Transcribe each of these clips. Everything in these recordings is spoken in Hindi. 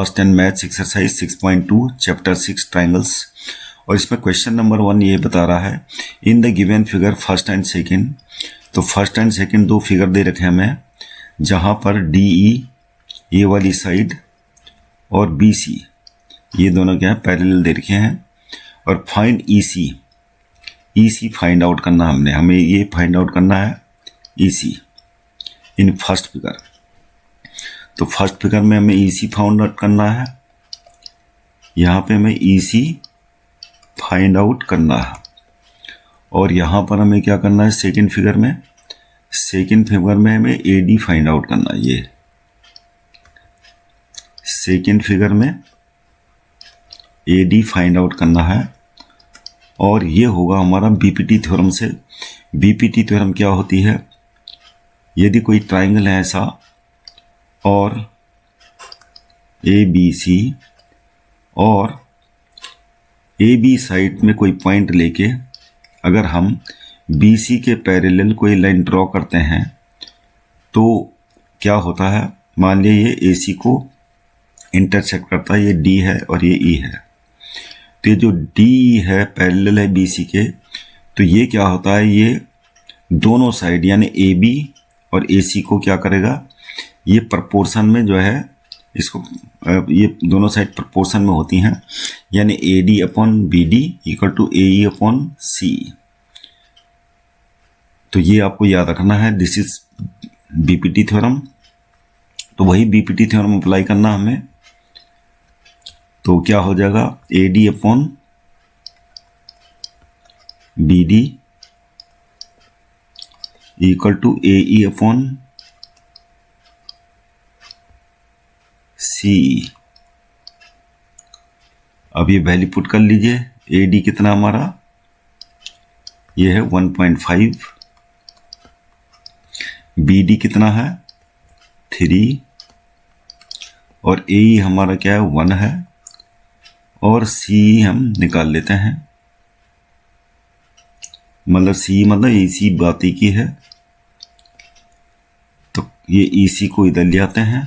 Class 10 maths exercise 6.2 chapter 6 triangles. और इसमें क्वेश्चन नंबर 1 ये बता रहा है इन the given figure first and second. तो फर्स्ट एंड सेकंड दो फिगर दे रखे हैं हमें, जहां पर डी ई ये वाली साइड और बी सी ये दोनों क्या है पैरेलल दे रखे हैं। और फाइंड ई सी फाइंड आउट करना हमें ये फाइंड आउट करना है ई सी इन फर्स्ट फिगर। तो फर्स्ट फिगर में हमें ई सी फाइंड आउट करना है, यहाँ पे हमें ई सी फाइंड आउट करना है। और यहाँ पर हमें क्या करना है सेकंड फिगर में हमें ए डी फाइंड आउट करना है। ये सेकंड फिगर में ए डी फाइंड आउट करना है। और ये होगा हमारा बीपीटी थ्योरम से। बीपीटी थ्योरम क्या होती है, यदि कोई ट्राइंगल है ऐसा और ए बी सी और ए बी साइड में कोई पॉइंट लेके अगर हम बी सी के पैरेलल कोई लाइन ड्रॉ करते हैं तो क्या होता है, मान लिया ये ए सी को इंटरसेक्ट करता है, ये डी है और ये ई है। तो ये जो डी है पैरेलल है बी सी के, तो ये क्या होता है, ये दोनों साइड यानी ए बी और ए सी को क्या करेगा, ये प्रपोर्शन में जो है इसको ये दोनों साइड प्रपोर्शन में होती हैं, यानी A D upon B D equal to A E upon C. तो ये आपको याद रखना है, दिस इज बीपीटी थ्योरम। तो वही बीपीटी थ्योरम अप्लाई करना हमें। तो क्या हो जाएगा, A D upon B D equal to A E upon C. अब ये वैल्यू पुट कर लीजिए। ए डी कितना हमारा, ये है 1.5, बी डी कितना है 3 और ए ई हमारा क्या है 1 है और सी हम निकाल लेते हैं। मतलब सी मतलब ए सी बाती की है, तो ये ई सी को इधर ले आते हैं,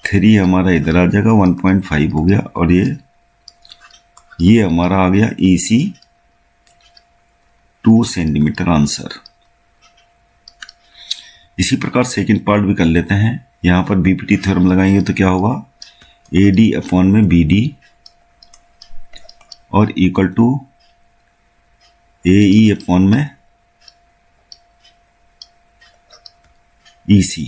3 हमारा इधर आ जाएगा, 1.5 हो गया और ये हमारा आ गया ई सी 2 सेंटीमीटर आंसर। इसी प्रकार सेकंड पार्ट भी कर लेते हैं। यहां पर बीपीटी थ्योरम लगाएंगे तो क्या होगा, ए डी अपॉन में बी डी और equal to A E upon में ई सी।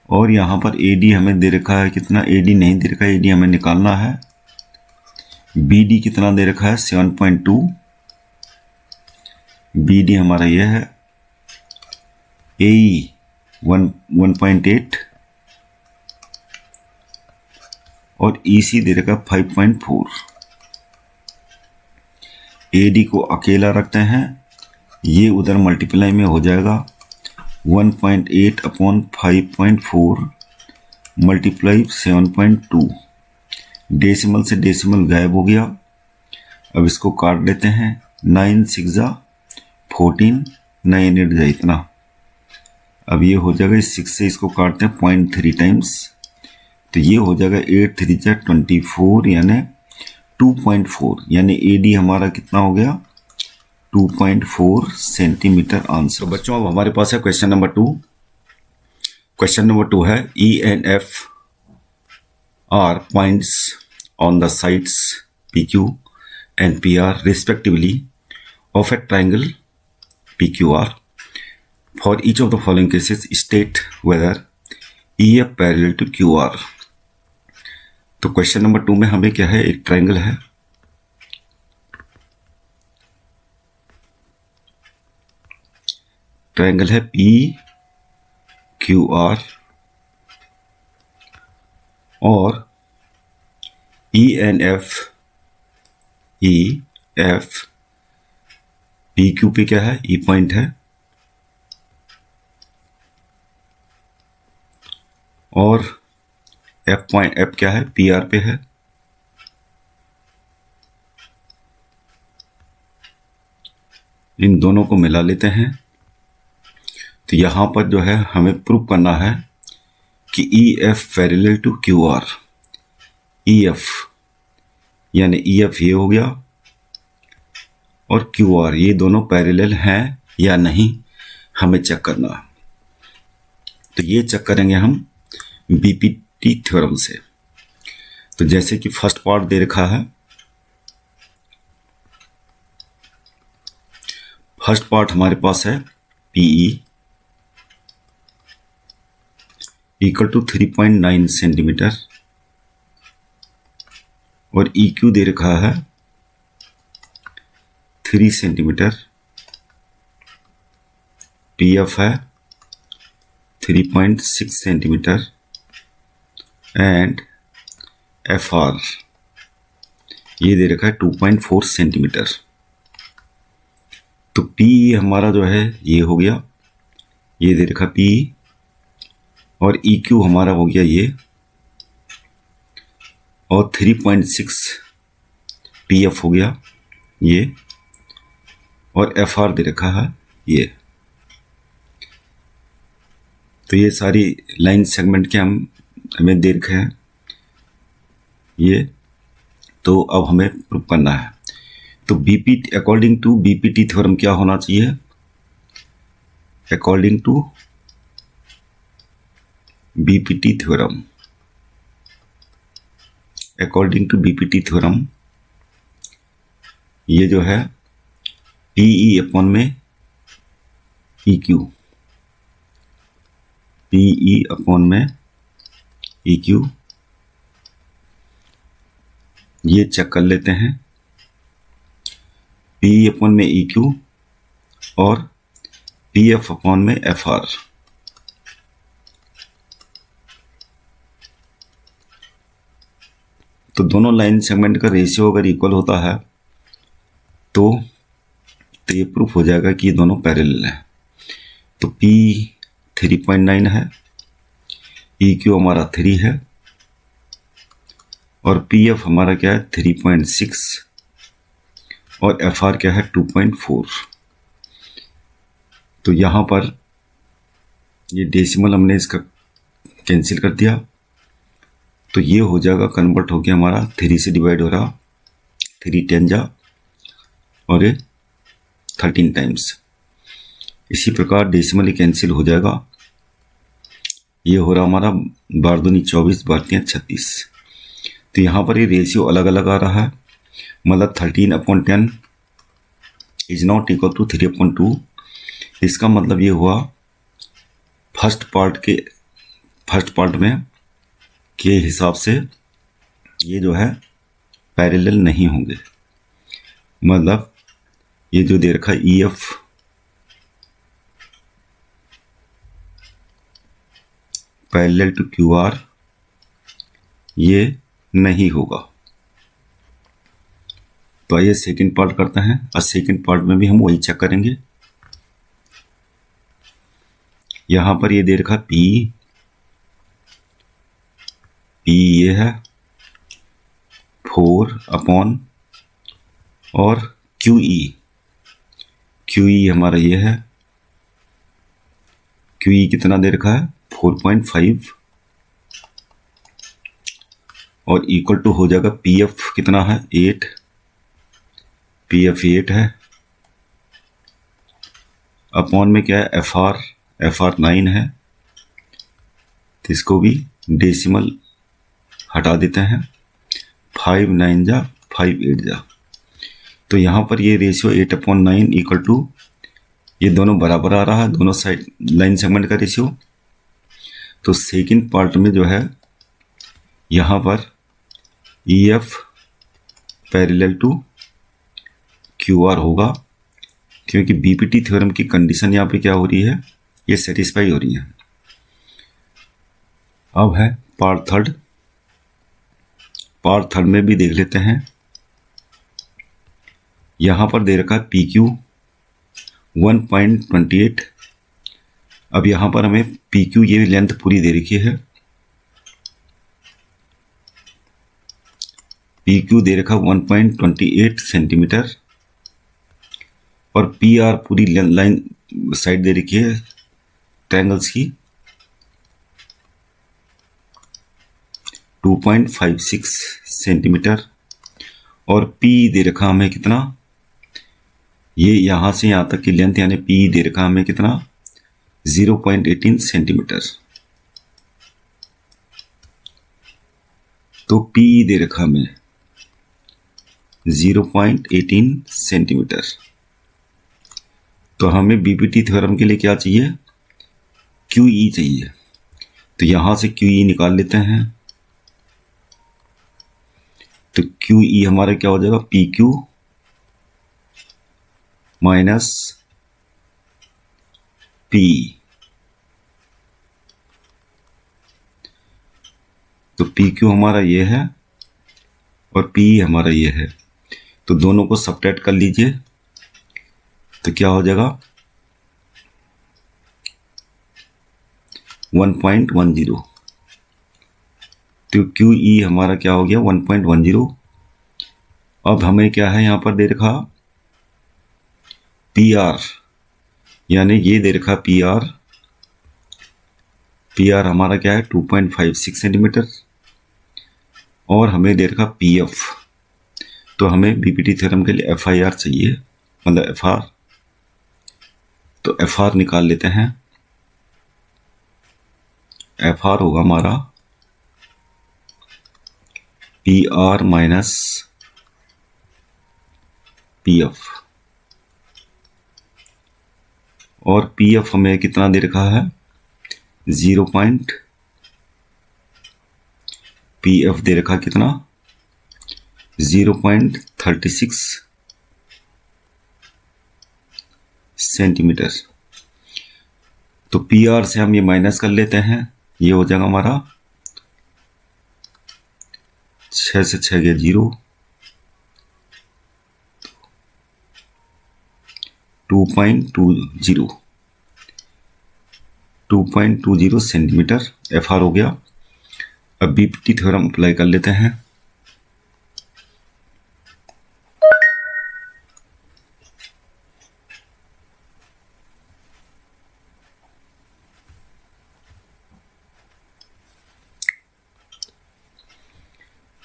और यहां पर ए डी हमें दे रखा है कितना, ए डी नहीं दे रखा है, ए डी हमें निकालना है। बी डी कितना दे रखा है 7.2, बी डी हमारा यह है, ए ई 1.8 और ई सी दे रखा 5.4। ए डी को अकेला रखते हैं, ये उधर मल्टीप्लाई में हो जाएगा 1.8 अपॉन 5.4 मल्टीप्लाई 7.2। डेसिमल से डेसिमल गायब हो गया। अब इसको काट लेते हैं, 9 6 14, 9 8 इतना। अब ये हो जाएगा, इस 6 से इसको काटते हैं 0.3 टाइम्स, तो ये हो जाएगा 8 3 24 यानी 2.4, यानी ए डी हमारा कितना हो गया 2.4 सेंटीमीटर आंसर। तो बच्चों अब हमारे पास है क्वेश्चन नंबर 2। क्वेश्चन नंबर 2 है E and F are points on the sides P Q and P R respectively of a triangle P Q R. For each of the following cases state whether E F parallel to Q R. तो क्वेश्चन नंबर 2 में हमें क्या है, एक ट्राइंगल है, ट्राइंगल है पी क्यू आर और E and F P Q पे क्या है, ई पॉइंट है और एफ पॉइंट, एफ क्या है पी आर पे है। इन दोनों को मिला लेते हैं तो यहाँ पर जो है हमें प्रूव करना है कि E F parallel to Q R. E F यानी ई एफ ये हो गया और क्यू आर ये दोनों पैरेलल हैं या नहीं हमें चेक करना है। तो ये चेक करेंगे हम बीपीटी थ्योरम से। तो जैसे कि फर्स्ट पार्ट दे रखा है, फर्स्ट पार्ट हमारे पास है पीई इक्वल टू 3.9 सेंटीमीटर और ई क्यू दे रखा है 3 सेंटीमीटर, पी एफ है 3.6 सेंटीमीटर एंड एफ आर ये दे रखा है 2.4 सेंटीमीटर। तो पी हमारा जो है ये हो गया, ये दे रखा पी, और ई क्यू हमारा हो गया ये, और 3.6 पी एफ हो गया ये, और एफ आर दे रखा है ये। तो ये सारी लाइन सेगमेंट के हमें दे रखे हैं ये। तो अब हमें प्रूव करना है। तो BPT according to BPT theorem क्या होना चाहिए? According to BPT theorem, according to BPT theorem ये जो है पीई अपॉन में ई क्यू, पीई अपॉन में ई क्यू, ये चेक कर लेते हैं। पी अपॉन में ई क्यू और पी एफ अपॉन में एफ आर। तो दोनों लाइन सेगमेंट का रेशियो अगर इक्वल होता है तो ये प्रूफ हो जाएगा कि ये दोनों पैरेलल हैं। तो P 3.9 है, EQ हमारा 3 है और PF हमारा क्या है 3.6 और FR क्या है 2.4। तो यहाँ पर ये डेसिमल हमने इसका कैंसिल कर दिया, तो ये हो जाएगा कन्वर्ट हो गया हमारा 3 से डिवाइड हो रहा, 3 10 जा और ये 13 टाइम्स। इसी प्रकार डेसिमल ही कैंसिल हो जाएगा। ये हो रहा हमारा 12 दूनी 24, 12 36। तो यहाँ पर ये रेशियो अलग अलग आ रहा है, मतलब 13/10 इज नॉट इक्वल टू 3/2। इसका मतलब ये हुआ फर्स्ट पार्ट में के हिसाब से ये जो है पैरेलल नहीं होंगे। मतलब ये जो दे रखा E F parallel to Q R ये नहीं होगा। तो आइए सेकंड पार्ट करते हैं, और सेकंड पार्ट में भी हम वही चेक करेंगे। यहां पर ये दे रखा पी ये है 4 अपॉन और क्यू ई हमारा ये है, क्यू ई कितना दे रखा है 4.5 और इक्वल टू हो जाएगा पी एफ कितना है 8, पी एफ 8 है, अपॉन में क्या है एफ आर 9 है। तो इसको भी डेसिमल हटा देते हैं, 5 9 जा 5 8 जा। तो यहाँ पर ये रेशियो 8/9 इक्वल टू, ये दोनों बराबर आ रहा है, दोनों साइड लाइन सेगमेंट का रेशियो। तो सेकंड पार्ट में जो है यहाँ पर E F parallel to Q R होगा, क्योंकि बीपीटी थ्योरम की कंडीशन यहाँ पे क्या हो रही है, ये सेटिस्फाई हो रही है। अब है पार्ट थर्ड में भी देख लेते हैं। यहाँ पर दे रखा है पी क्यू 1.28। अब यहाँ पर हमें पी क्यू ये लेंथ पूरी दे रखी है, पी क्यू दे रखा 1.28 सेंटीमीटर और पी आर पूरी लाइन साइड दे रखी है रेक्टेंगल्स की 2.56 सेंटीमीटर, और पी दे रखा हमें कितना, ये यहां से यहां तक की लेंथ यानी पी दे रखा हमें कितना 0.18 सेंटीमीटर। तो पी दे रखा हमें 0.18 सेंटीमीटर। तो हमें बीपीटी थ्योरम के लिए क्या चाहिए, क्यूई चाहिए। तो यहां से क्यूई निकाल लेते हैं। तो क्यूई हमारा क्या हो जाएगा, पी क्यू माइनस पी। तो पी क्यू हमारा ये है और पी हमारा ये है, तो दोनों को सब्ट्रैक्ट कर लीजिए। तो क्या हो जाएगा 1.10। तो क्यू ई हमारा क्या हो गया 1.10। अब हमें क्या है यहां पर दे रखा पी आर, यानी ये दे रखा पी आर। पी आर हमारा क्या है 2.56 सेंटीमीटर, और हमें दे रखा पी एफ। तो हमें बीपीटी थ्योरम के लिए एफ आई आर चाहिए, मतलब एफ आर। तो एफ आर निकाल लेते हैं। एफ आर होगा हमारा P R minus P F, और पी एफ हमें कितना दे रखा है 0. पी एफ दे रखा कितना 0.36 सेंटीमीटर। तो पी आर से हम ये माइनस कर लेते हैं, ये हो जाएगा हमारा 6 से 6 गया 0, 2.20 सेंटीमीटर एफ आर हो गया। अब बीपीटी थ्योरम अप्लाई कर लेते हैं।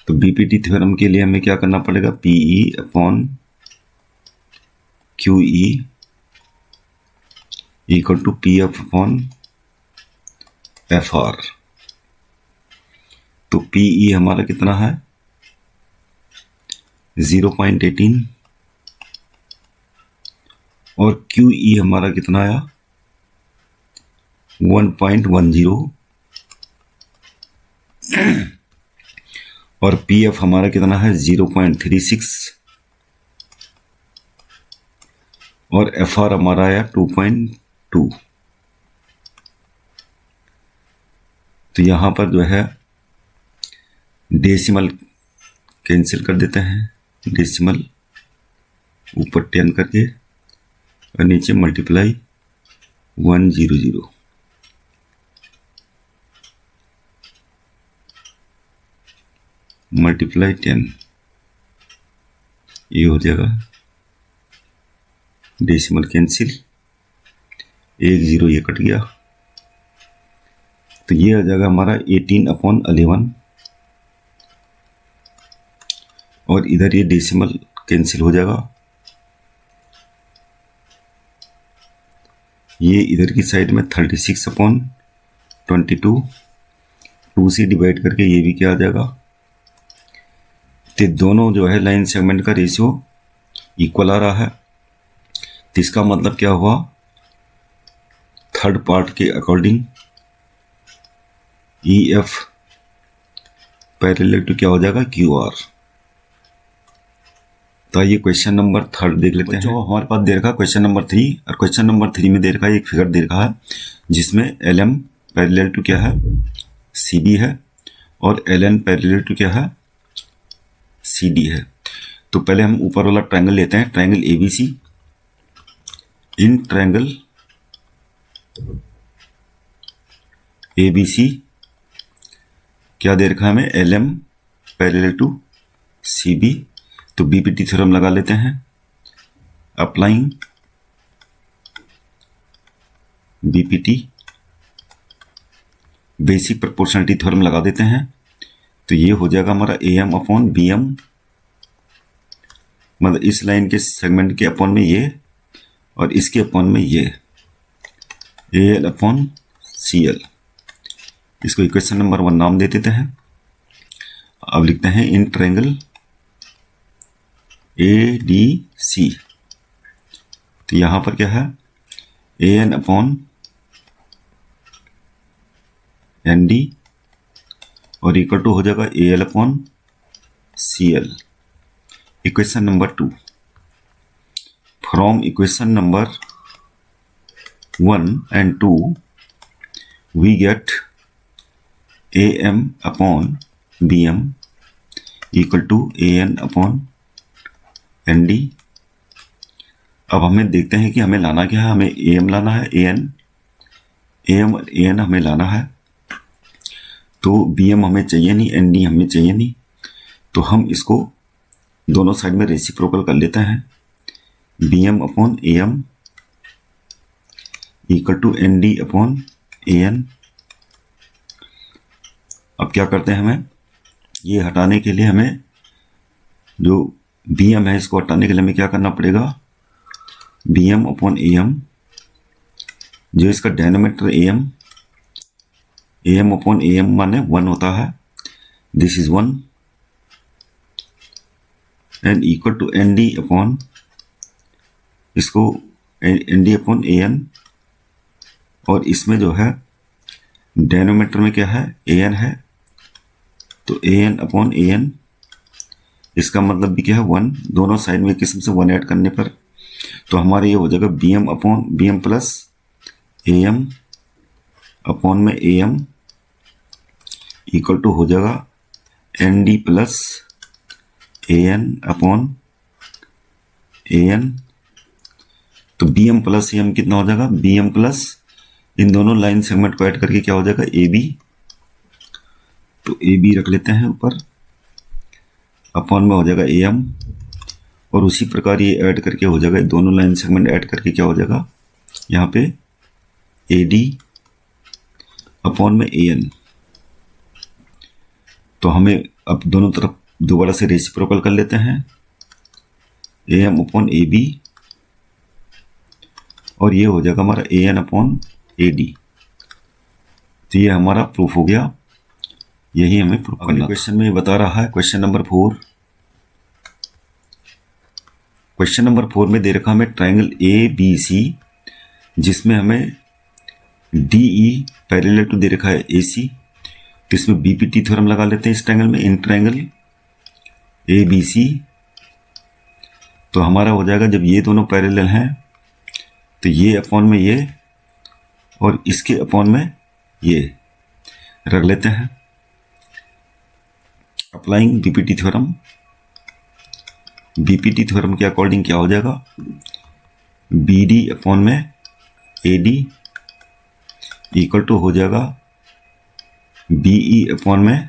तो बीपीटी थ्योरम के लिए हमें क्या करना पड़ेगा, PE upon QE equal to P F upon F R. तो पीई हमारा कितना है 0.18, और क्यूई हमारा कितना आया 1.10, और पी एफ हमारा कितना है 0.36, और एफ आर हमारा आया 2.2। तो यहां पर जो है डेसिमल कैंसिल कर देते हैं, डेसिमल ऊपर 10 करके और नीचे मल्टीप्लाई 100 मल्टीप्लाई 10, ये हो जाएगा डेसिमल कैंसिल, 10 ये कट गया। तो ये आ जाएगा हमारा 18/11, और इधर ये डेसिमल कैंसिल हो जाएगा। ये इधर की साइड में 36/22, 2 से डिवाइड करके ये भी क्या आ जाएगा। तो दोनों जो है लाइन सेगमेंट का रेशियो इक्वल आ रहा है। तो इसका मतलब क्या हुआ, थर्ड पार्ट के according E F parallel to क्या हो जाएगा क्यू आर। तो ये क्वेश्चन नंबर 3 देख लेते हैं। जो हमारे पास दे रखा क्वेश्चन नंबर 3, और क्वेश्चन नंबर 3 में दे रखा एक फिगर दे रखा है जिसमें एल एम पैरेलल टू क्या है सी बी है, और एल एन पैरेलल टू क्या है सी डी है। तो पहले हम ऊपर वाला ट्रायंगल लेते हैं, triangle ABC. In triangle ABC क्या दे रखा है हमें, L M parallel to C B. तो बीपीटी थ्योरम लगा लेते हैं, applying BPT basic proportionality theorem लगा देते हैं, तो ये हो जाएगा हमारा AM अपॉन BM, मतलब इस लाइन के सेगमेंट के अपॉन में ये और इसके अपॉन में ये, AL अपॉन CL। इसको इक्वेशन नंबर 1 नाम दे देते हैं। अब लिखते हैं इन ट्रायंगल ADC, तो यहां पर क्या है, AN अपॉन ND और इक्वल टू हो जाएगा AL upon CL। Equation number 2, from equation number 1 and 2 we get AM upon BM equal to AN upon ND। अब हमें देखते हैं कि हमें लाना क्या है, हमें AM लाना है, AM और AN हमें लाना है, तो BM हमें चाहिए नहीं, ND हमें चाहिए नहीं, तो हम इसको दोनों साइड में रेसिप्रोकल कर लेते हैं। BM upon AM equal to ND upon AN। अब क्या करते हैं, हमें ये हटाने के लिए, हमें जो BM है इसको हटाने के लिए हमें क्या करना पड़ेगा, BM अपॉन AM, जो इसका डिनोमिनेटर AM अपॉन AM माने 1 होता है, this is 1 and equal to ND upon, इसको ND अपॉन AN, और इसमें जो है डिनोमिनेटर में क्या है, AN है, तो AN अपॉन AN, इसका मतलब भी क्या है 1, दोनों साइड में किस्म से 1 ऐड करने पर, तो हमारे ये हो जाएगा BM upon BM plus AM upon में AM इक्वल टू हो जाएगा ND plus AN upon AN। तो BM प्लस AM कितना हो जाएगा, BM प्लस इन दोनों लाइन सेगमेंट को ऐड करके क्या हो जाएगा, AB, तो AB रख लेते हैं ऊपर, अपॉन में हो जाएगा AM, और उसी प्रकार ये ऐड करके हो जाएगा, दोनों लाइन सेगमेंट ऐड करके क्या हो जाएगा यहाँ पे AD अपॉन में AN। तो हमें अब दोनों तरफ दोबारा से रेसिप्रोकल कर लेते हैं, AM अपॉन AB, और ये हो जाएगा हमारा AN अपॉन AD। तो ये हमारा प्रूफ हो गया, यही हमें प्रूफ करना। क्वेश्चन में बता रहा है, क्वेश्चन नंबर 4, क्वेश्चन नंबर 4 में दे रखा हमें ट्रायंगल ABC, जिसमें हमें DE पैरेलल टू दे रखा है AC, तो इसमें BPT थ्योरम लगा लेते हैं इस ट्रायंगल में, इन ट्रायंगल ABC। तो हमारा हो जाएगा, जब ये दोनों पैरेलल हैं तो ये अपॉन में ये और इसके अपॉन में ये रख लेते हैं, applying BPT theorem. BPT theorem के अकॉर्डिंग क्या हो जाएगा, BD अपॉन में AD इक्वल टू हो जाएगा BE अपॉन में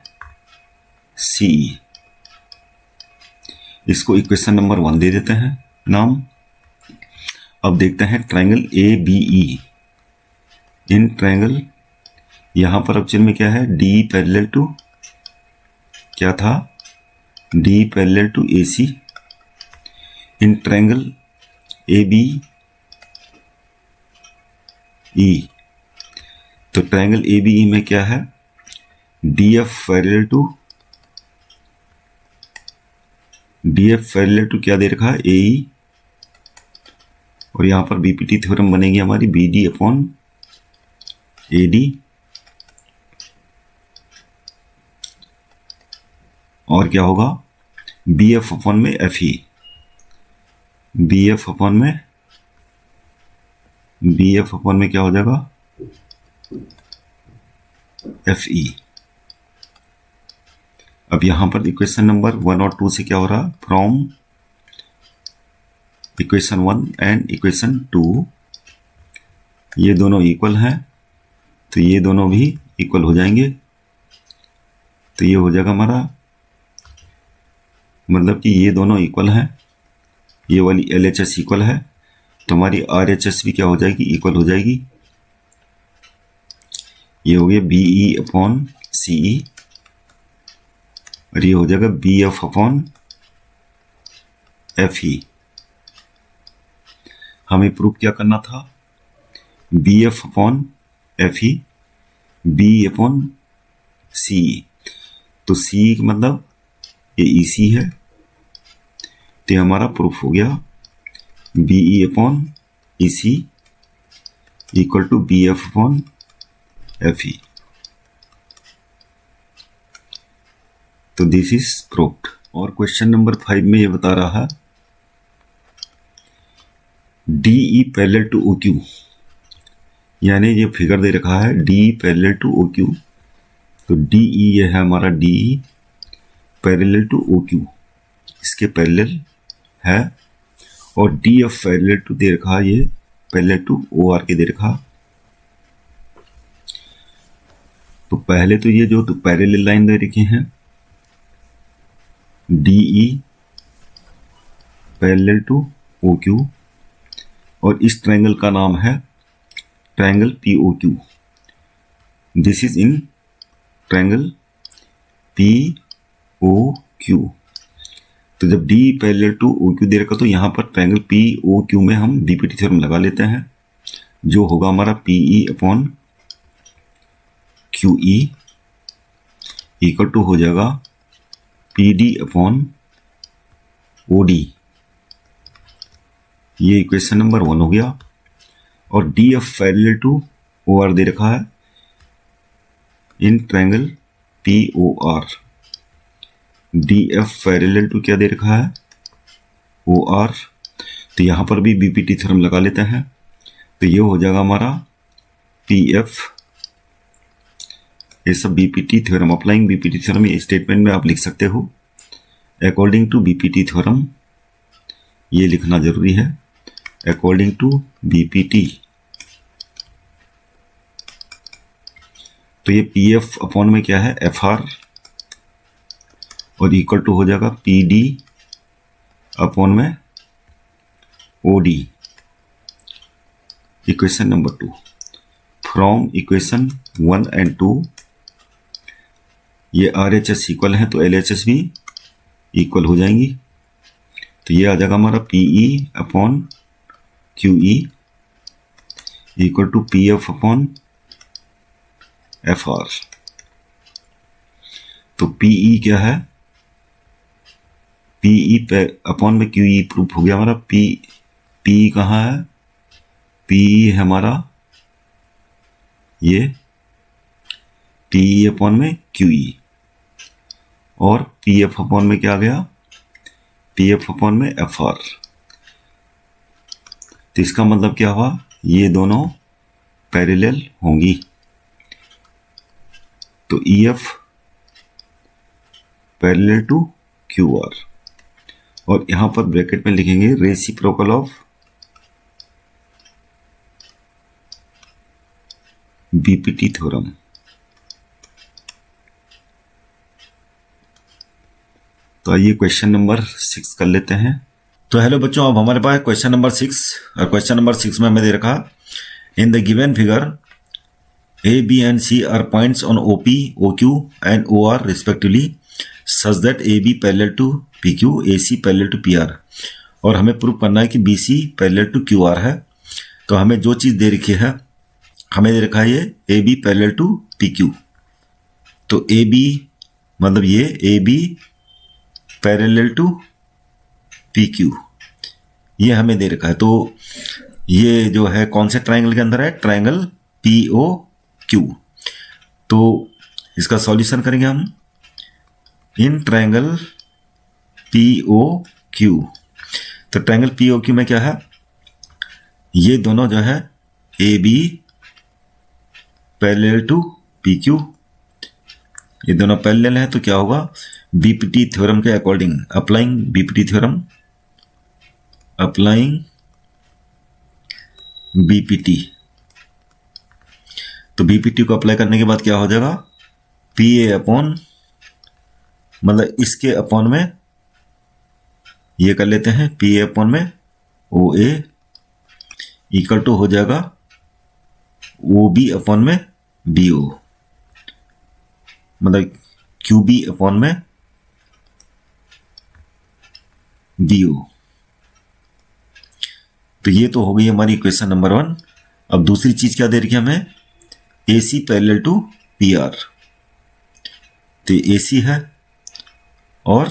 CE। इसको इक्वेशन नंबर 1 दे देते हैं नाम। अब देखते हैं ट्रायंगल ABE, इन ट्रायंगल, यहां पर अब चिन्ह में क्या है, D पैरेलल टू, क्या था, D parallel to AC, in triangle ABE। तो ट्रायंगल ABE में क्या है, DF पैरेलल टू क्या दे रखा है, AE, और यहां पर BPT थ्योरम बनेगी हमारी BD अपॉन AD, और क्या होगा BF अपॉन में FE, BF अपॉन में क्या हो जाएगा FE। अब यहां पर इक्वेशन नंबर 1 और 2 से क्या हो रहा है, फ्रॉम इक्वेशन 1 एंड इक्वेशन 2 ये दोनों इक्वल हैं, तो ये दोनों भी इक्वल हो जाएंगे, तो ये हो जाएगा हमारा, मतलब कि ये दोनों इक्वल हैं, ये वाली LHS इक्वल है, तो हमारी RHS भी क्या हो जाएगी, इक्वल हो जाएगी। ये हो गया बी ई अपॉन सी ई, और ये हो जाएगा B F upon F E. हमें प्रूफ क्या करना था, B F upon F E, B upon C E. तो सी का मतलब ये ई सी है, तो हमारा प्रूफ हो गया B E upon E C equal to B F upon F E. तो दिस इज प्रूव्ड। और क्वेश्चन नंबर 5 में ये बता रहा है D E parallel to O Q, यानी ये फिगर दे रखा है D parallel to O Q. तो डी ई ये है हमारा D E parallel to O Q, इसके पैरेलल है, और डी एफ पैरेलल टू दे रखा है, ये पैरेलल टू ओ आर के दे रखा। तो पहले तो ये जो तो पैरेलल लाइन दे रखी हैं D E parallel to O Q, और इस ट्रायंगल का नाम है triangle P O Q. This is in triangle P O Q. तो जब D parallel to O Q दे रखा तो यहाँ पर ट्रायंगल पी ओ क्यू में हम बीपीटी थ्योरम लगा लेते हैं, जो होगा हमारा P E upon Q E equal to हो जाएगा P D upon O D. ये इक्वेशन नंबर 1 हो गया। और D F parallel to O R दे रखा है in triangle P O R. D F parallel to क्या दे रखा है, ओ आर। तो यहां पर भी बीपीटी थ्योरम लगा लेते हैं, तो ये हो जाएगा हमारा पी एफ, ये सब BPT theorem, applying BPT theorem, ये स्टेटमेंट में आप लिख सकते हो अकॉर्डिंग टू बीपीटी थ्योरम, ये लिखना जरूरी है अकॉर्डिंग टू बीपीटी। तो ये पी एफ अपॉन में क्या है एफ आर, और इक्वल टू हो जाएगा पी डी अपॉन में O D. Equation number 2 from equation 1 and 2 ये आर एच एस इक्वल है तो एल एच एस भी इक्वल हो जाएंगी। तो ये आ जाएगा हमारा P E upon Q E equal to P F upon F R. तो पी ई क्या है, पी ई अपॉन में क्यू ई प्रूफ हो गया हमारा। पी कहाँ है, पी है हमारा ये पी ई अपॉन में क्यू ई, और पी एफ अपॉन में क्या आ गया, पी एफ अपॉन में एफ आर। तो इसका मतलब क्या हुआ, ये दोनों पैरेलल होंगी। तो E F parallel to Q R, और यहां पर ब्रैकेट में लिखेंगे रेसिप्रोकल ऑफ बीपीटी थ्योरम। तो आइए क्वेश्चन नंबर 6 कर लेते हैं। तो हेलो बच्चों, अब हमारे पास क्वेश्चन नंबर 6, और क्वेश्चन नंबर 6 में हमें दे रखा in the given figure A B and C are points on O P O Q and O R respectively such that A B parallel to P Q, A C parallel to P R. और हमें प्रूव करना है कि B C parallel to Q R है। तो हमें जो चीज़ दे रखी है, हमें दे रखा है ये A B parallel to P Q. तो ए बी मतलब ये A B parallel to P Q, ये हमें दे रखा है। तो ये जो है कौन से ट्रायंगल के अंदर है, ट्रायंगल पी ओ क्यू। तो इसका सॉल्यूशन करेंगे हम in triangle P O Q. तो ट्रायंगल पी ओ क्यू में क्या है, ये दोनों जो है A B parallel to P Q, ये दोनों पैरेलल है। तो क्या होगा, बीपीटी थ्योरम के according, applying BPT theorem, applying BPT. तो बीपीटी को अप्लाई करने के बाद क्या हो जाएगा, पी ए अपॉन, मतलब इसके अपॉन में ये कर लेते हैं, पी ए अपॉन में ओ ए इक्वल टू हो जाएगा ओ बी अपॉन में बी ओ, मतलब क्यू बी अपॉन में बी ओ। तो ये तो हो गई हमारी इक्वेशन नंबर 1। अब दूसरी चीज क्या दे रखी है हमें, A C parallel to P R. तो ए सी है और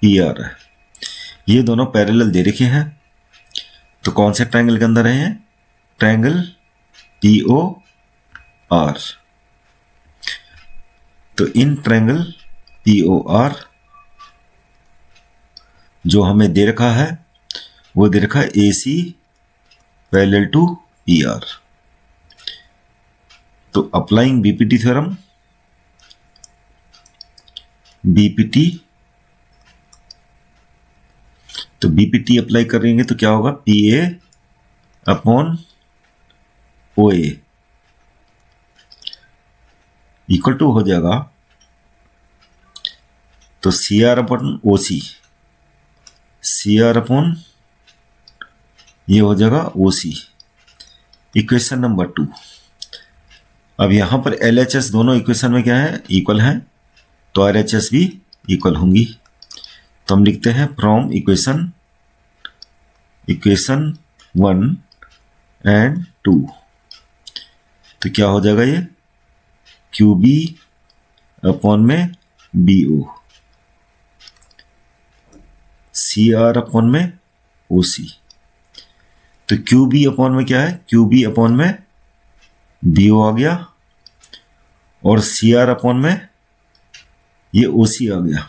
पी आर है, ये दोनों पैरेलल दे रखे हैं। तो कौन से ट्रायंगल के अंदर है, ट्रायंगल पी ओ आर। तो in triangle P O R जो हमें दे रखा है वो दे रखा है A C parallel to P R. तो अप्लाइंग बीपीटी थ्योरम, बीपीटी, तो बीपीटी अप्लाई करेंगे तो क्या होगा, P A upon O A equal to हो जाएगा, तो C R upon O C R upon ये हो जाएगा ओ सी, इक्वेशन नंबर 2। अब यहां पर एल एच एस दोनों इक्वेशन में क्या है, इक्वल है, तो आर एच एस भी इक्वल होंगी। तो हम लिखते हैं फ्रॉम इक्वेशन 1 एंड 2। तो क्या हो जाएगा ये, क्यू बी अपॉन में B O, C R upon में ओ सी। तो क्यू बी अपॉन में क्या है, क्यू बी अपॉन में बी ओ आ गया, और सी आर अपॉन में ये ओ सी आ गया।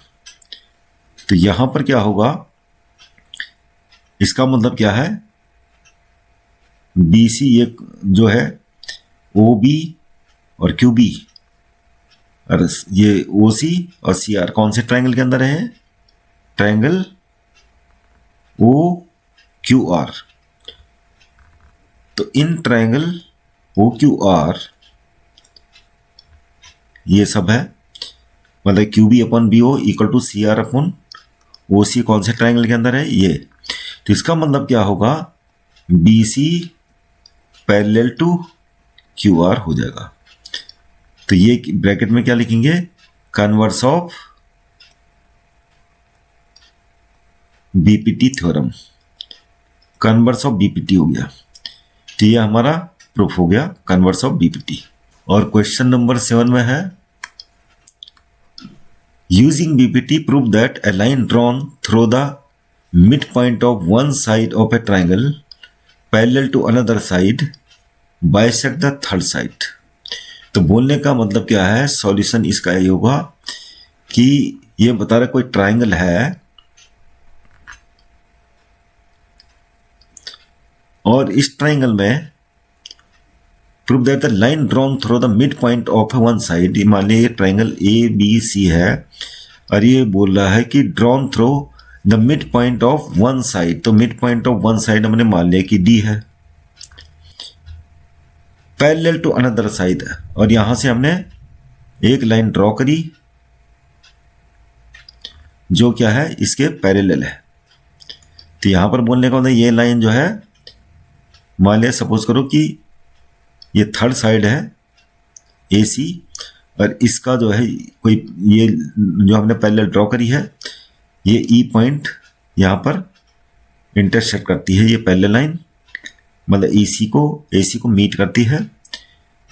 तो यहां पर क्या होगा, इसका मतलब क्या है, बी सी ये जो है ओ बी और क्यू बी और ये ओ सी और सी आर कौन से ट्रायंगल के अंदर है, ट्रायंगल ओ क्यू आर। तो in triangle O Q R ये सब है, मतलब Q B upon B O equal to C R upon O C कौन से ट्रायंगल के अंदर है, ये। तो इसका मतलब क्या होगा, B C parallel to Q R हो जाएगा। तो ये ब्रैकेट में क्या लिखेंगे, converse of BPT theorem, converse of BPT हो गया। तो ये हमारा प्रूफ हो गया, कन्वर्स ऑफ बीपीटी। और क्वेश्चन नंबर 7 में है, using BPT prove that a line drawn through the mid point of one side of a triangle parallel to another side bisect the third side. तो बोलने का मतलब क्या है, सॉल्यूशन इसका ये होगा कि ये बता रहा कोई ट्राइंगल है और इस ट्राइंगल में prove that the line drawn through the mid point of one side, मान लीजिए ट्राइंगल ए बी सी है और ये बोल रहा है कि drawn through the mid point of one side. तो mid point of one side हमने मान लिया कि डी है, पैरेलल टू अनदर साइड है, और यहां से हमने एक लाइन ड्रॉ करी जो क्या है, इसके पैरेलल है। तो यहां पर बोलने का मतलब ये लाइन जो है, मान लिया सपोज करो कि ये थर्ड साइड है ए सी, और इसका जो है कोई ये जो हमने पैरेलल ड्रॉ करी है, ये ई पॉइंट यहां पर इंटरसेक्ट करती है, ये पैरेलल लाइन मतलब ए सी को मीट करती है।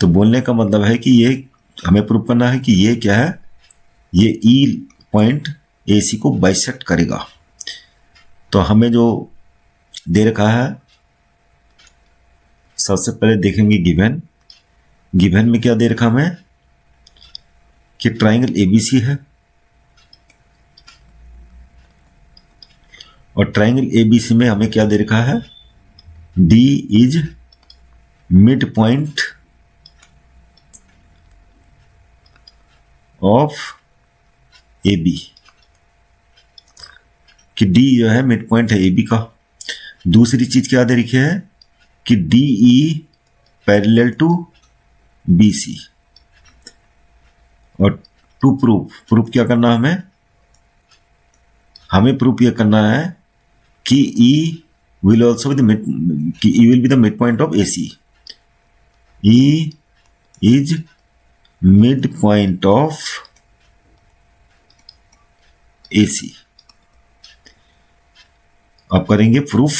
तो बोलने का मतलब है कि ये हमें प्रूव करना है कि ये क्या है, ये ई पॉइंट ए सी को बाइसेक्ट करेगा। तो हमें जो दे रखा है, सबसे पहले देखेंगे गिवन में क्या दे रखा हमें कि ट्राइंगल एबीसी है, और ट्राइंगल एबीसी में हमें क्या दे रखा है, D is mid point of A B, कि डी जो है मिड पॉइंट है ए बी का। दूसरी चीज क्या दे रखी है कि D E parallel to B C, और टू प्रूफ क्या करना हमें प्रूफ यह करना है कि E will also be the mid, कि E will be the mid point of A C, E is mid point of AC। अब करेंगे प्रूफ।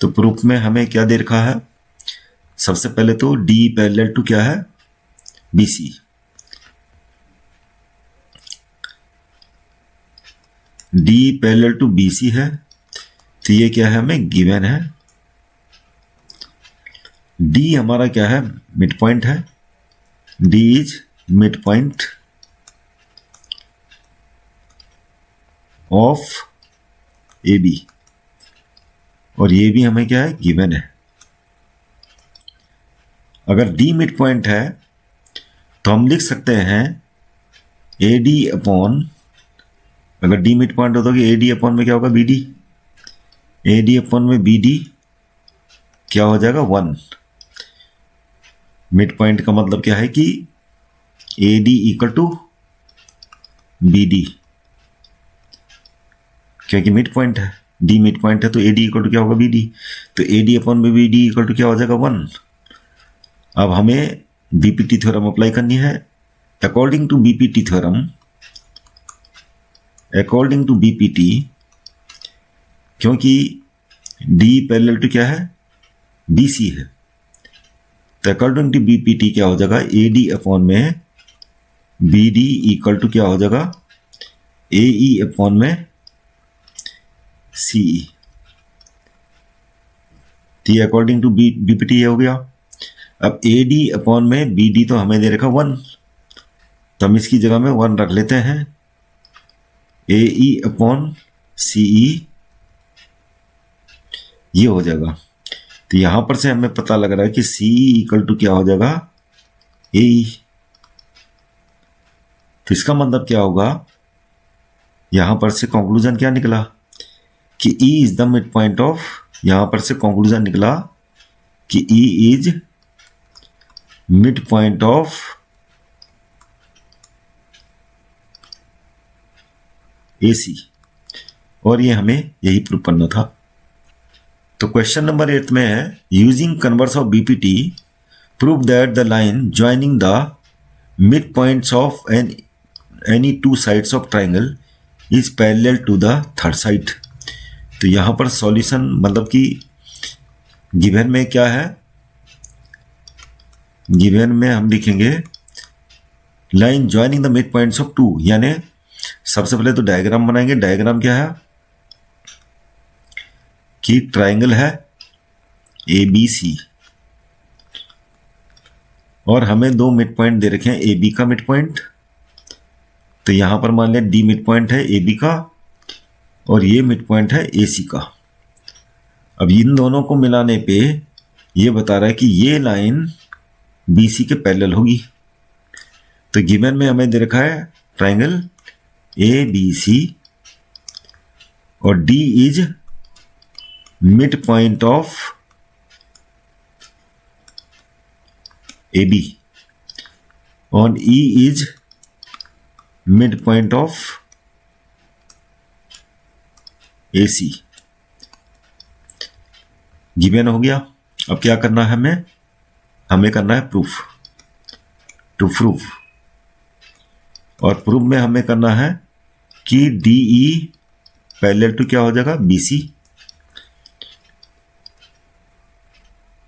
तो प्रूफ में हमें क्या दे रखा है, सबसे पहले तो D पैरेलल टू क्या है, BC। D parallel to BC है, तो ये क्या है, हमें गिवन है। D हमारा क्या है, मिड पॉइंट है। D is mid point of AB, और ये भी हमें क्या है, गिवन है। अगर D मिड पॉइंट है तो हम लिख सकते हैं AD अपॉन, अगर D मिड पॉइंट होता है कि AD अपॉन में क्या होगा, BD। AD अपॉन में BD क्या हो जाएगा, 1। मिड पॉइंट का मतलब क्या है कि AD इक्वल टू BD, क्योंकि मिड पॉइंट है, D मिड पॉइंट है, तो AD इक्वल टू क्या होगा, BD। तो AD अपॉन में BD इक्वल टू क्या हो जाएगा, 1। अब हमें BPT थ्योरम अप्लाई करनी है। According to BPT theorem, according to BPT, क्योंकि D पैरेलल टू क्या है, BC है, तो अकॉर्डिंग टू BPT क्या हो जाएगा, AD अपॉन में BD इक्वल टू क्या हो जाएगा, AE अपॉन में CE। तो ये अकॉर्डिंग टू BPT ये हो गया। अब AD अपॉन में BD तो हमें दे रखा 1, तो हम इसकी जगह में 1 रख लेते हैं। AE अपॉन CE ये हो जाएगा। तो यहां पर से हमें पता लग रहा है कि CE इक्वल टू क्या हो जाएगा, AE। तो इसका मतलब क्या होगा, यहां पर से कंक्लूजन क्या निकला कि E is the mid point of, यहां पर से कंक्लूजन निकला कि E is mid point of AC, और ये हमें यही प्रूव करना था। तो क्वेश्चन नंबर 8 में है, using converse of BPT prove that the line joining the mid points of any two sides of triangle is parallel to the third side. तो यहां पर सॉल्यूशन मतलब कि गिवन में क्या है, गिवन में हम लिखेंगे line joining the mid points of two, यानी सबसे पहले तो डायग्राम बनाएंगे। डायग्राम क्या है कि ट्राइंगल है ABC, और हमें दो मिड पॉइंट दे रखे हैं, AB का मिड पॉइंट, तो यहां पर मान लिया D मिड पॉइंट है AB का, और ये मिड पॉइंट है AC का। अब इन दोनों को मिलाने पे ये बता रहा है कि ये लाइन BC के पैरेलल होगी। तो गिवन में हमें दे रखा है ट्राइंगल ABC, और D is mid point of AB, और E is mid point of AC। Given हो गया। अब क्या करना है हमें करना है प्रूफ, टू प्रूफ। और प्रूफ में हमें करना है कि DE पैरेलल टू क्या हो जाएगा, BC।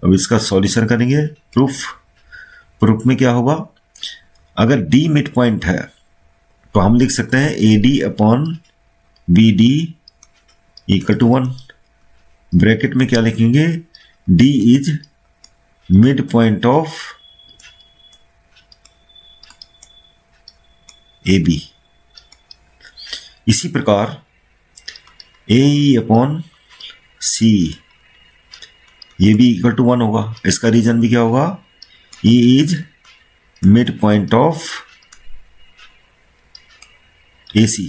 अब इसका सॉल्यूशन करेंगे। प्रूफ में क्या होगा, अगर D मिड पॉइंट है तो हम लिख सकते हैं AD upon BD equal to 1। Bracket में क्या लिखेंगे, D is mid point of AB। इसी प्रकार AE अपॉन CE ये भी इक्वल टू 1 होगा। इसका रीजन भी क्या होगा, E is mid point of AC।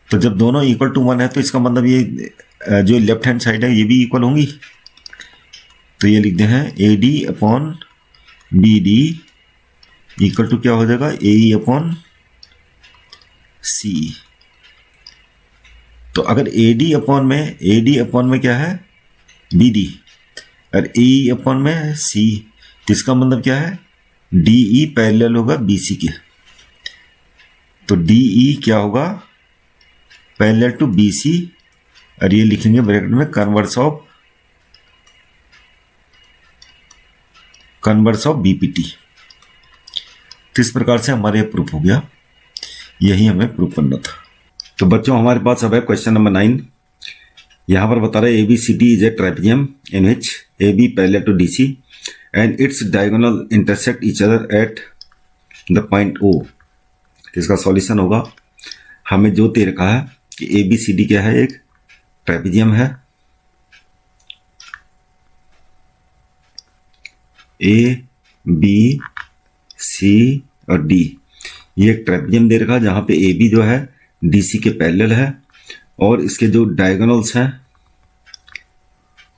तो जब दोनों इक्वल टू 1 है तो इसका मतलब ये जो लेफ्ट हैंड साइड है ये भी इक्वल होंगी। तो ये लिखते हैं AD upon BD equal to क्या हो जाएगा, AE अपॉन CE। तो अगर AD अपॉन में क्या है, BD, और ए अपन में सी, तो इसका मतलब क्या है, डी ई पैरेलल होगा बी सी के, तो डी ई क्या होगा, पैरेलल टू बी सी, और ये लिखेंगे ब्रैकेट में कन्वर्स ऑफ बीपीटी। तो इस प्रकार से हमारे प्रूफ हो गया, यही हमें प्रूफ करना था। तो बच्चों हमारे पास अब है क्वेश्चन नंबर 9। यहाँ पर बता रहे ABCD is a trapezium in which AB parallel to DC and its diagonal intersect each other at the point O। इसका सॉल्यूशन होगा, हमें जो दे रखा है कि ABCD क्या है, एक ट्रेपेजियम है, A B C और D, ये एक ट्रेपेजियम दे रखा है जहां पे AB जो है DC के पैरेलल है और इसके जो डायगोनल्स हैं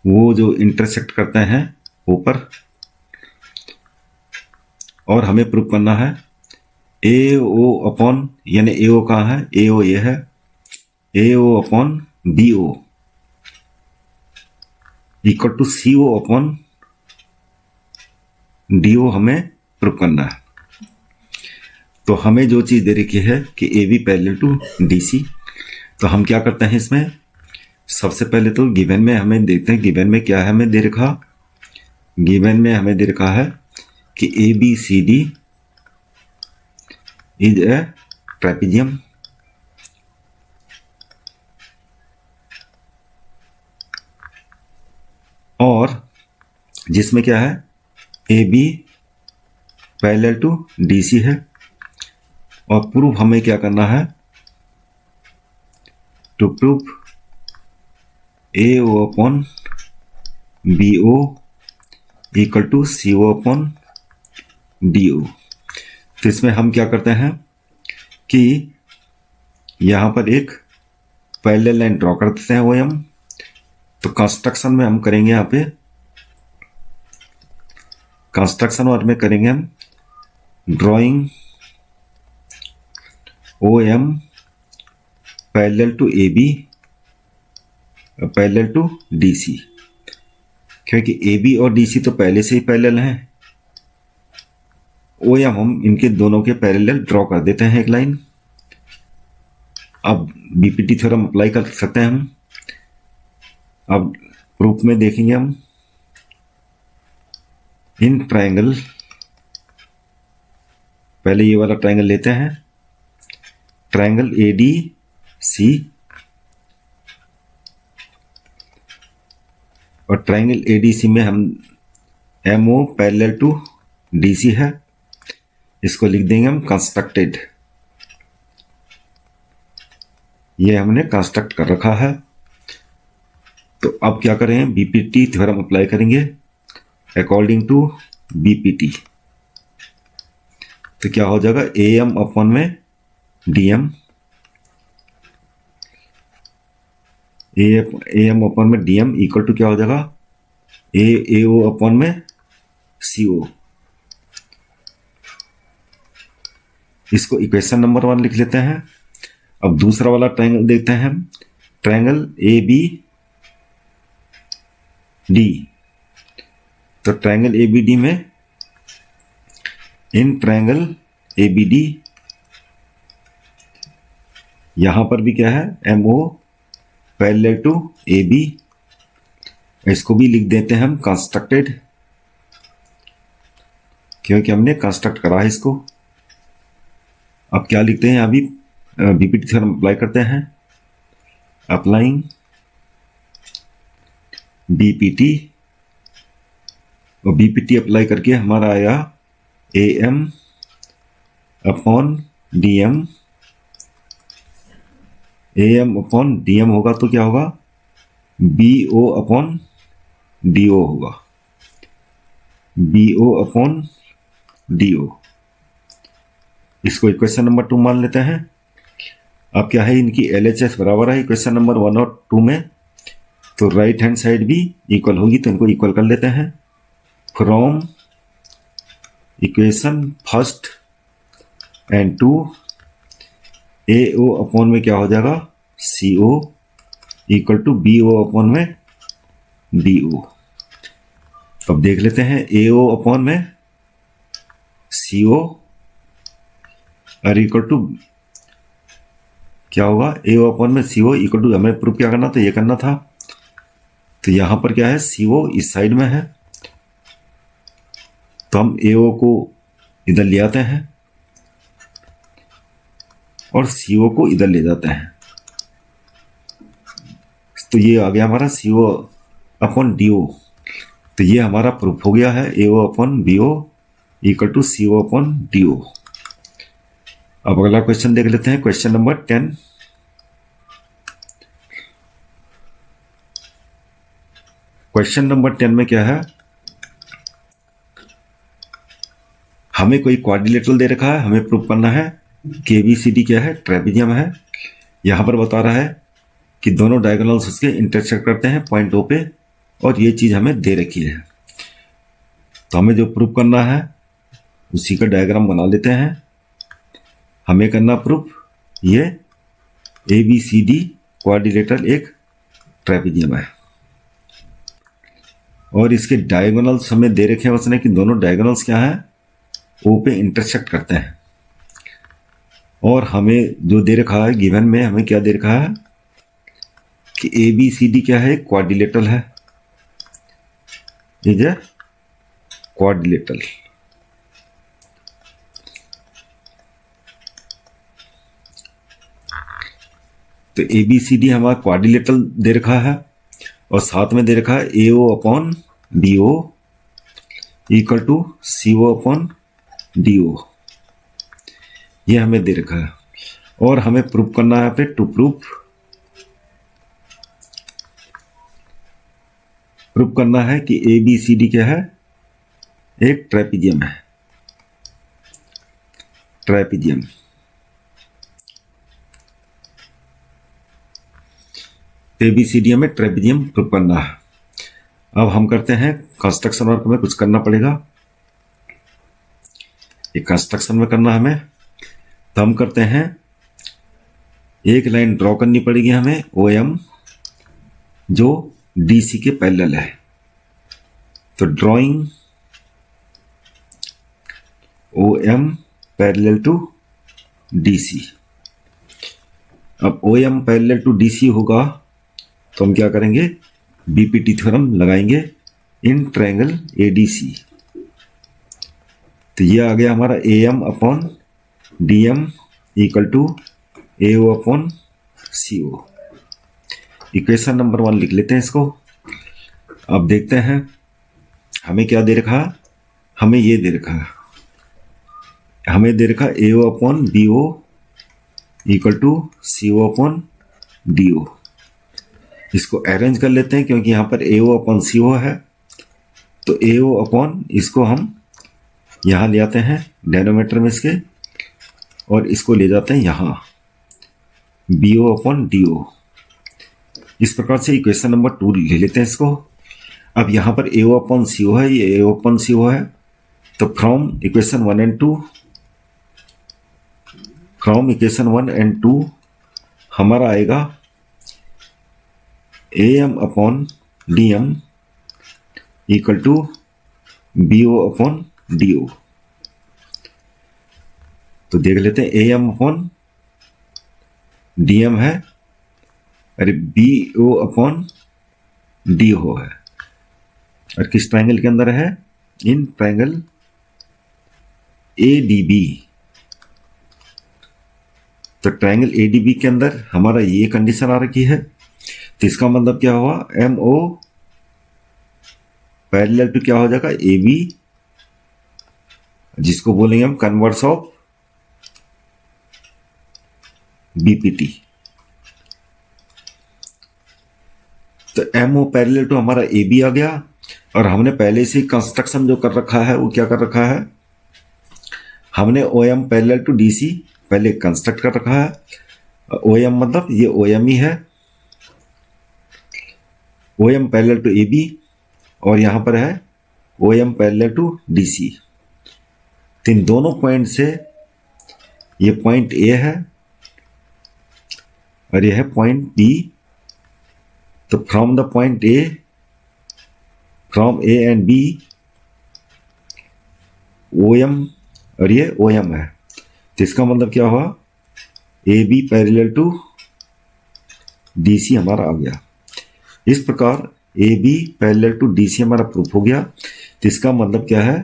वो जो इंटरसेक्ट करते हैं ऊपर, और हमें प्रूव करना है AO अपॉन, यानी AO कहाँ है, AO ये है, AO upon BO equal to CO upon DO हमें प्रूव करना है। तो हमें जो चीज दे रखी है कि AB पैरेलल टू DC, तो हम क्या करते हैं इसमें, सबसे पहले तो गिवन में हमें देखते हैं, गिवन में क्या है हमें दे रखा, गिवन में हमें दे रखा है कि ABCD इज ए ट्रेपेजियम और जिसमें क्या है AB पैरेलल टू DC है, और प्रूफ हमें क्या करना है, to proof AO upon BO equal to CO upon DO। तो इसमें हम क्या करते हैं कि यहां पर एक पैरेलल लाइन ड्रॉ कर देते हैं OM। तो कंस्ट्रक्शन में हम करेंगे, यहां पे कंस्ट्रक्शन वर्क में करेंगे हम drawing OM parallel to AB parallel to DC, क्योंकि AB और DC तो पहले से ही पैरेलल हैं। OM हम इनके दोनों के पैरेलल ड्रॉ कर देते हैं एक लाइन। अब बीपीटी थ्योरम अप्लाई कर सकते हैं हम। अब प्रूफ में देखेंगे हम, इन ट्रायंगल, पहले ये वाला ट्रायंगल लेते हैं, ट्रायंगल ADC और ट्रायंगल ADC में हम MO पैरेलल टू DC है, इसको लिख देंगे हम कंस्ट्रक्टेड। ये हमने कंस्ट्रक्ट कर रखा है। तो अब क्या करें, बीपीटी थ्योरम अप्लाई करेंगे अकॉर्डिंग टू बीपीटी। तो क्या हो जाएगा, AM अपॉन में DM, AM अपॉन में DM इक्वल टू क्या हो जाएगा, AO अपॉन में CO। इसको इक्वेशन नंबर 1 लिख लेते हैं। अब दूसरा वाला ट्रायंगल देखते हैं हम, ट्रायंगल ABD। तो ट्रायंगल ABD में, इन ट्रायंगल ABD यहां पर भी क्या है, MO पैरेलल टू AB, इसको भी लिख देते हैं हम कंस्ट्रक्टेड, क्योंकि हमने कंस्ट्रक्ट करा है इसको। अब क्या लिखते हैं, अभी बीपीटी थ्योरम अप्लाई करते हैं, अप्लाइंग बीपीटी, और बीपीटी अप्लाई करके हमारा आया AM upon DM, AM upon DM होगा तो क्या होगा, BO अपॉन DO होगा, BO अपॉन DO। इसको इक्वेशन नंबर 2 मान लेते हैं। अब क्या है, इनकी LHS बराबर है इक्वेशन नंबर 1 और 2 में, तो राइट हैंड साइड भी इक्वल होगी, तो इनको इक्वल कर लेते हैं। From equation 1 and 2, AO upon में क्या हो जाएगा, CO equal to BO upon में DO। तो अब देख लेते हैं AO अपॉन में CO और इक्वल टू क्या होगा, AO अपॉन में CO इक्वल टू, हमें प्रूफ क्या करना था, ये करना था। तो यहां पर क्या है, CO इस साइड में है, तो हम AO को इधर ले आते हैं और CO को इधर ले जाते हैं। तो ये आ गया हमारा CO अपॉन DO। तो ये हमारा प्रूफ हो गया है AO upon BO equal to CO upon DO। अब अगला क्वेश्चन देख लेते हैं, क्वेश्चन नंबर 10। क्वेश्चन नंबर 10 में क्या है, हमें कोई क्वाड्रिलेटरल दे रखा है, हमें प्रूफ करना है कि ABCD क्या है, ट्रेपेजियम है। यहां पर बता रहा है कि दोनों डायगोनल्स उसके इंटरसेक्ट करते हैं पॉइंट O पे, और ये चीज हमें दे रखी है। तो हमें जो प्रूफ करना है उसी का डायग्राम बना लेते हैं। हमें करना प्रूफ ये ABCD क्वाड्रिलेटरल एक ट्रेपेजियम है, और इसके डायगोनल्स हमें दे रखे हैं उसने कि दोनों डायगोनल्स क्या है, O पे इंटरसेक्ट करते हैं। और हमें जो दे रखा है गिवन में, हमें क्या दे रखा है कि ABCD क्या है, क्वाड्रिलेटरल है, इज ए क्वाड्रिलेटरल। तो ABCD हमारा क्वाड्रिलेटरल दे रखा है, और साथ में दे रखा है AO upon BO equal to CO upon DO, ये हमें दे रखा है। और हमें प्रूफ करना है यहाँ पे, टू प्रूफ करना है कि ABCD क्या है, एक ट्रेपेजियम है, ट्रेपेजियम। ABCD में ट्रेपेजियम प्रूफ करना है। अब हम करते हैं कंस्ट्रक्शन वर्क में कुछ करना पड़ेगा, ये कंस्ट्रक्शन में करना हमें। तो हम करते हैं, एक लाइन ड्रॉ करनी पड़ेगी हमें OM जो DC के पैरेलल है। तो drawing OM parallel to DC। अब OM पैरेलल टू DC होगा तो हम क्या करेंगे, BPT थ्योरम लगाएंगे इन ट्रायंगल ADC। तो ये आ गया हमारा AM upon DM equal to AO upon CO। Equation number 1 लिख लेते हैं इसको। अब देखते हैं हमें क्या दे रखा, हमें ये दे रखा है, हमें दे रखा AO upon BO equal to CO upon DO। इसको अरेंज कर लेते हैं, क्योंकि यहां पर AO अपॉन CO है, तो AO अपॉन इसको हम यहां ले आते हैं डेनोमीटर में इसके, और इसको ले जाते हैं यहां BO अपॉन DO। इस प्रकार से इक्वेशन नंबर 2 ले लेते हैं इसको। अब यहां पर AO अपॉन CO है, ये AO अपॉन CO है, तो from equation 1 and 2, from equation 1 and 2 हमारा आएगा AM upon DM equal to BO upon DO। तो देख लेते हैं AM अपॉन DM है, अरे BO अपॉन DO है, और किस ट्रायंगल के अंदर है, इन ट्रायंगल ADB। तो ट्रायंगल ADB के अंदर हमारा ये कंडीशन आ रखी है, तो इसका मतलब क्या हुआ, MO पैरेलल टू क्या हो जाएगा, AB, जिसको बोलेंगे हम कन्वर्स ऑफ BPT। तो MO पैरेलल टू हमारा AB आ गया, और हमने पहले से कंस्ट्रक्शन जो कर रखा है वो क्या कर रखा है, हमने OM पैरेलल टू DC पहले कंस्ट्रक्ट कर रखा है। OM मतलब ये OM ही है, OM पैरेलल टू AB, और यहां पर है OM पैरेलल टू DC। तो इन दोनों पॉइंट से ये पॉइंट A है और यह है पॉइंट B। तो from the point A, from A and B O M, और ये ओ एम है, तो इसका मतलब क्या हुआ, A B parallel to D C हमारा आ गया। इस प्रकार A B parallel to D C हमारा प्रूफ हो गया। तो इसका मतलब क्या है,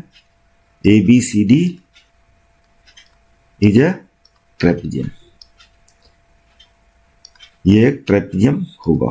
A B C D is a trapezium, ये एक ट्रेपेजियम होगा।